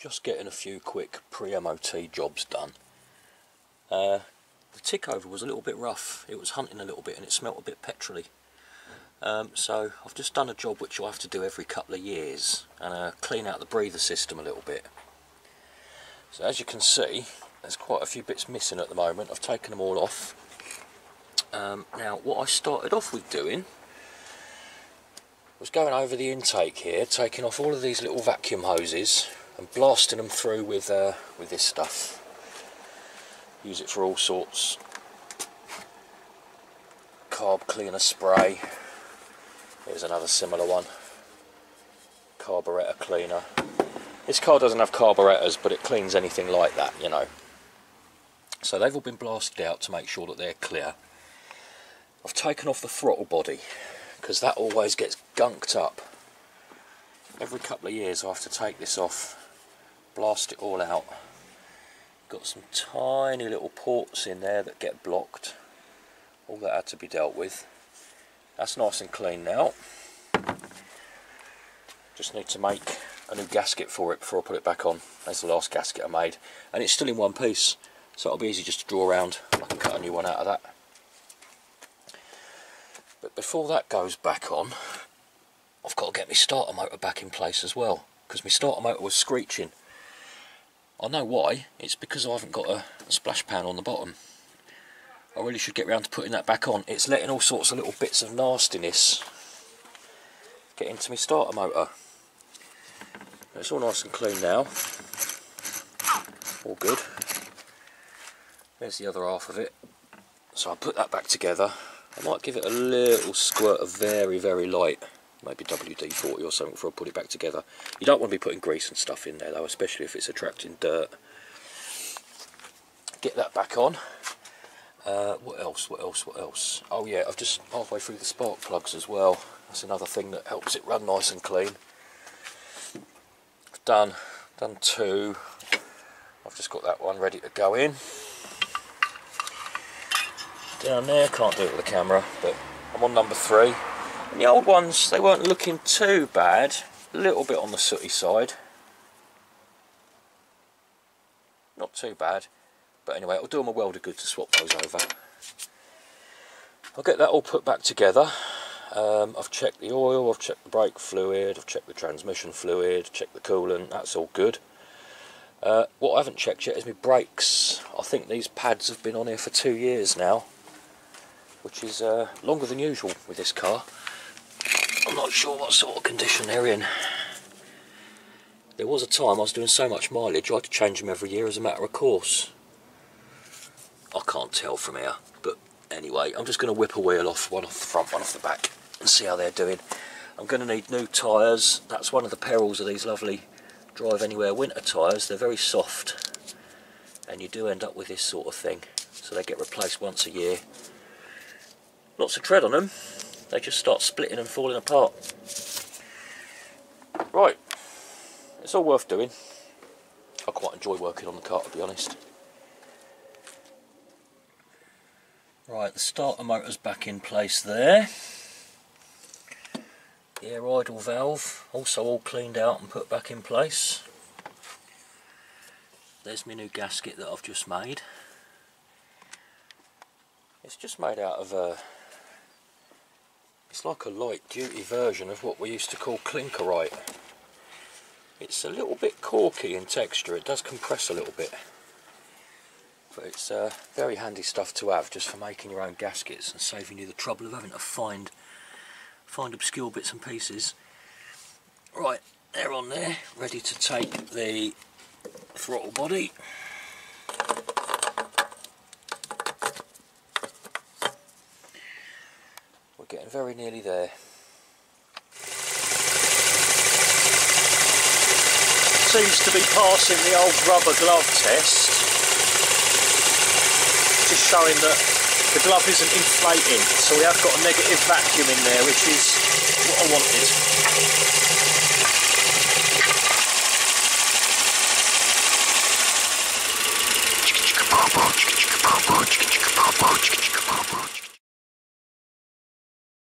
just getting a few quick pre-MOT jobs done. The tick over was a little bit rough. It was hunting a little bit and it smelt a bit petrol-y. So I've just done a job which I have to do every couple of years and clean out the breather system a little bit. So as you can see, there's quite a few bits missing at the moment. I've taken them all off. Now what I started off with doing was going over the intake here, taking off all of these little vacuum hoses and blasting them through with this stuff. Use it for all sorts. Carb cleaner spray. Here's another similar one. Carburetor cleaner. This car doesn't have carburetors, but it cleans anything like that, you know. So they've all been blasted out to make sure that they're clear. I've taken off the throttle body because that always gets gunked up. Every couple of years I have to take this off, blast it all out. Got some tiny little ports in there that get blocked. All that had to be dealt with. That's nice and clean now. Just need to make a new gasket for it before I put it back on. That's the last gasket I made, and it's still in one piece, so it'll be easy just to draw around. I can cut a new one out of that. But before that goes back on, I've got to get my starter motor back in place as well, because my starter motor was screeching. I know why. It's because I haven't got a splash pan on the bottom. I really should get round to putting that back on. It's letting all sorts of little bits of nastiness get into my starter motor. It's all nice and clean now. All good. There's the other half of it. So I'll put that back together. I might give it a little squirt of very, very light, maybe WD-40 or something before I put it back together. You don't want to be putting grease and stuff in there though, especially if it's attracting dirt. Get that back on. What else? Oh yeah, I've just halfway through the spark plugs as well. That's another thing that helps it run nice and clean. I've done two. I've just got that one ready to go in. Down there, can't do it with the camera, but I'm on number 3. And the old ones, they weren't looking too bad. A little bit on the sooty side. Not too bad. But anyway, it'll do them a world of good to swap those over. I'll get that all put back together. I've checked the oil, I've checked the brake fluid, I've checked the transmission fluid, checked the coolant, that's all good. What I haven't checked yet is my brakes. I think these pads have been on here for 2 years now, which is longer than usual with this car. I'm not sure what sort of condition they're in. There was a time I was doing so much mileage I had to change them every year as a matter of course. I can't tell from here, but anyway, I'm just going to whip a wheel off, one off the front, one off the back, and see how they're doing. I'm going to need new tyres. That's one of the perils of these lovely Drive Anywhere winter tyres. They're very soft, and you do end up with this sort of thing. So they get replaced once a year. Lots of tread on them. They just start splitting and falling apart. Right, it's all worth doing. I quite enjoy working on the car, to be honest. Right, the starter motor's back in place there. The air idle valve also all cleaned out and put back in place. There's my new gasket that I've just made. It's just made out of it's like a light duty version of what we used to call clinkerite. It's a little bit corky in texture, it does compress a little bit. But it's very handy stuff to have just for making your own gaskets and saving you the trouble of having to find obscure bits and pieces. Right, they're on there, ready to take the throttle body. We're getting very nearly there. Seems to be passing the old rubber glove test. Just showing that the glove isn't inflating, so we have got a negative vacuum in there, which is what I wanted.